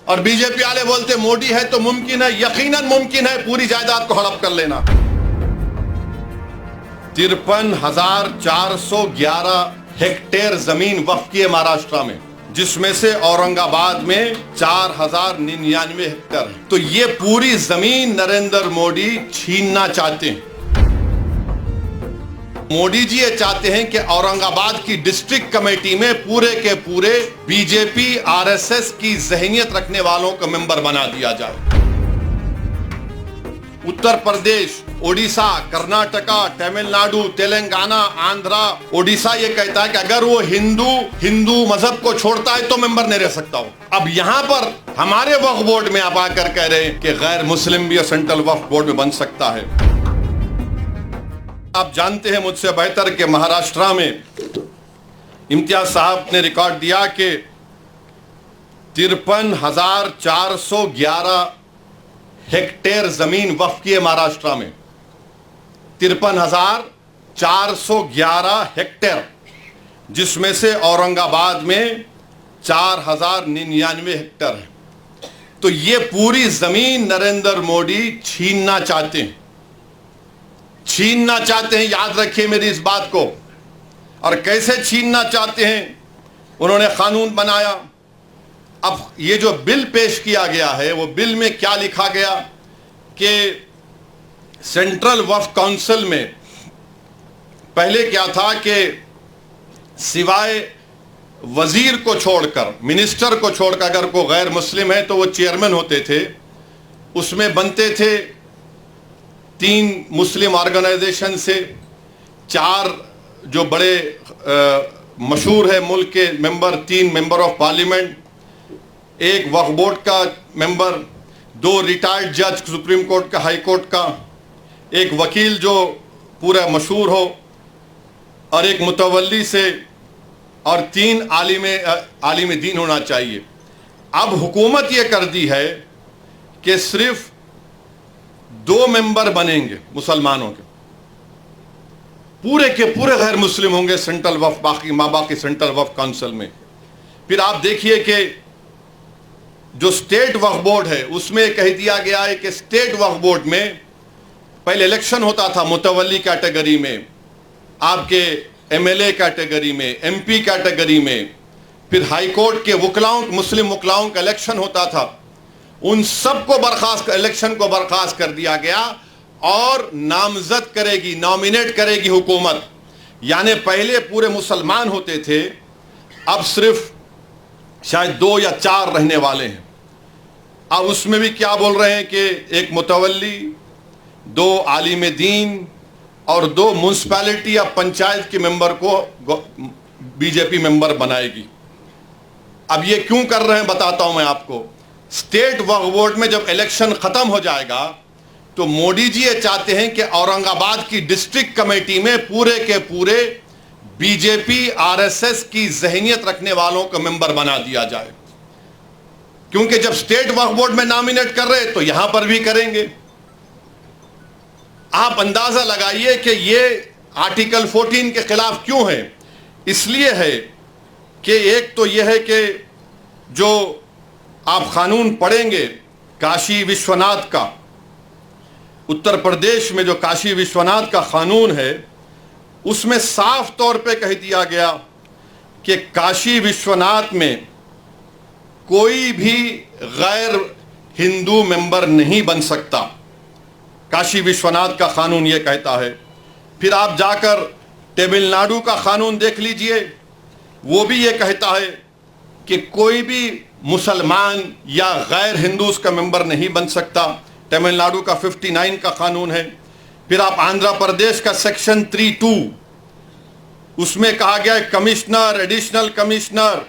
और बीजेपी वाले बोलते मोदी है तो मुमकिन है, यकीनन मुमकिन है पूरी जायदाद को हड़प कर लेना। 53,411 हेक्टेयर जमीन वक्फ की है महाराष्ट्र में, जिसमें से औरंगाबाद में 4,099 हेक्टेयर है। तो ये पूरी जमीन नरेंद्र मोदी छीनना चाहते हैं। मोदी जी ये चाहते हैं कि औरंगाबाद की डिस्ट्रिक्ट कमेटी में पूरे के पूरे बीजेपी आरएसएस की जहनियत रखने वालों को मेंबर बना दिया जाए। उत्तर प्रदेश, ओडिशा, कर्नाटका, तमिलनाडु, तेलंगाना, आंध्रा, ओडिशा ये कहता है कि अगर वो हिंदू मजहब को छोड़ता है तो मेंबर नहीं रह सकता हो। अब यहां पर हमारे वक्फ बोर्ड में आप आकर कह रहे हैं कि गैर मुस्लिम भी सेंट्रल वक्फ बोर्ड में बन सकता है। आप जानते हैं मुझसे बेहतर कि महाराष्ट्र में इम्तियाज साहब ने रिकॉर्ड दिया कि 53,411 हेक्टेयर जमीन वक्फ की है महाराष्ट्र में। 53,411 हेक्टेयर, जिसमें से औरंगाबाद में 4,099 हेक्टेयर है। तो ये पूरी जमीन नरेंद्र मोदी छीनना चाहते हैं, याद रखिए मेरी इस बात को। और कैसे छीनना चाहते हैं, उन्होंने कानून बनाया। अब ये जो बिल पेश किया गया है, वो बिल में क्या लिखा गया कि सेंट्रल वक्फ काउंसिल में पहले क्या था कि सिवाय वजीर को छोड़कर, मिनिस्टर को छोड़कर अगर कोई गैर मुस्लिम है तो वो चेयरमैन होते थे। उसमें बनते थे 3 मुस्लिम ऑर्गेनाइजेशन से, 4 जो बड़े मशहूर है मुल्क के member, 3 member of parliament, 1 Waqf board का मेंबर, 2 रिटायर्ड जज सुप्रीम कोर्ट का, हाई कोर्ट का, 1 वकील जो पूरा मशहूर हो, और 1 मुतवल्ली से, और 3 आलिम दीन होना चाहिए। अब हुकूमत ये कर दी है कि सिर्फ 2 मेंबर बनेंगे मुसलमानों के, पूरे के पूरे गैर मुस्लिम होंगे सेंट्रल वक्फ, बाकी सेंट्रल वक्फ काउंसिल में। फिर आप देखिए कि जो स्टेट वक्फ बोर्ड है उसमें कह दिया गया है कि स्टेट वक्फ बोर्ड में पहले इलेक्शन होता था मुतवल्ली कैटेगरी में, आपके एमएलए कैटेगरी में, एमपी कैटेगरी में, फिर हाई कोर्ट के वकलाओं, मुस्लिम वकलाओं का इलेक्शन होता था। उन सबको बर्खास्त, इलेक्शन को बर्खास्त कर दिया गया और नामजद करेगी, नॉमिनेट करेगी हुकूमत। यानी पहले पूरे मुसलमान होते थे, अब सिर्फ शायद 2 या 4 रहने वाले हैं। अब उसमें भी क्या बोल रहे हैं कि 1 मुतवल्ली, 2 आलिम दीन और 2 म्यूनसिपैलिटी या पंचायत के मेंबर को बीजेपी मेंबर बनाएगी। अब ये क्यों कर रहे हैं बताता हूं मैं आपको। स्टेट वक्फ बोर्ड में जब इलेक्शन खत्म हो जाएगा तो मोदी जी ये चाहते हैं कि औरंगाबाद की डिस्ट्रिक्ट कमेटी में पूरे के पूरे बीजेपी आरएसएस की जहनियत रखने वालों को मेंबर बना दिया जाए। क्योंकि जब स्टेट वक्फ बोर्ड में नॉमिनेट कर रहे तो यहां पर भी करेंगे। आप अंदाजा लगाइए कि ये आर्टिकल 14 के खिलाफ क्यों है। इसलिए है कि एक तो यह है कि जो आप कानून पढ़ेंगे काशी विश्वनाथ का, उत्तर प्रदेश में जो काशी विश्वनाथ का कानून है, उसमें साफ तौर पे कह दिया गया कि काशी विश्वनाथ में कोई भी गैर हिंदू मेंबर नहीं बन सकता। काशी विश्वनाथ का कानून ये कहता है। फिर आप जाकर तमिलनाडु का कानून देख लीजिए, वो भी ये कहता है कि कोई भी मुसलमान या गैर हिंदू उसका मेंबर नहीं बन सकता। तमिलनाडु का 59 का कानून है। फिर आप आंध्र प्रदेश का सेक्शन 3(2), उसमें कहा गया है commissioner, additional commissioner,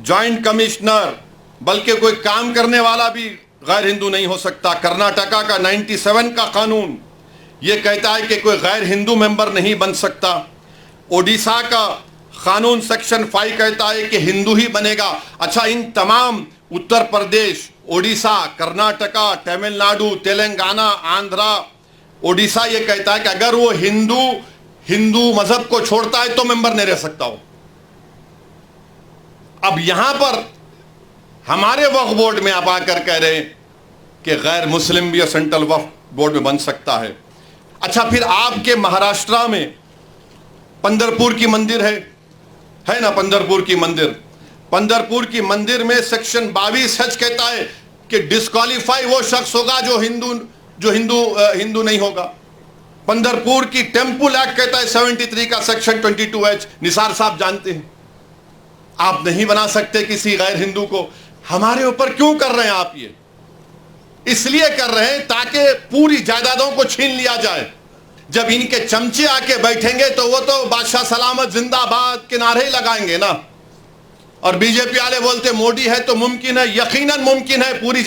joint commissioner, बल्कि कोई काम करने वाला भी गैर हिंदू नहीं हो सकता। कर्नाटका का 97 का कानून ये कहता है कि कोई गैर हिंदू मेंबर नहीं बन सकता। ओडिशा का कानून सेक्शन 5 कहता है कि हिंदू ही बनेगा। अच्छा, इन तमाम उत्तर प्रदेश, ओडिशा, कर्नाटका, तमिलनाडु, तेलंगाना, आंध्रा, ओडिशा ये कहता है कि अगर वो हिंदू मजहब को छोड़ता है तो मेंबर नहीं रह सकता हो। अब यहां पर हमारे वक्फ बोर्ड में आप आकर कह रहे हैं कि गैर मुस्लिम भी सेंट्रल वक्फ बोर्ड में बन सकता है। अच्छा, फिर आपके महाराष्ट्र में पंढरपुर की मंदिर है ना, पंढरपुर की मंदिर, पंढरपुर की मंदिर में सेक्शन 22 हज कहता है कि डिस्क्वालीफाई वो शख्स होगा जो हिंदू नहीं होगा। पंढरपुर की टेम्पल एक्ट कहता है 73 का सेक्शन 22H, निसार साहब जानते हैं। आप नहीं बना सकते किसी गैर हिंदू को। हमारे ऊपर क्यों कर रहे हैं आप ये? इसलिए कर रहे हैं ताकि पूरी जायदादों को छीन लिया जाए। जब इनके चमचे आके बैठेंगे तो वो तो बादशाह सलामत जिंदाबाद के नारे ही लगाएंगे ना। और बीजेपी वाले बोलते मोदी है तो मुमकिन है, यकीनन मुमकिन है पूरी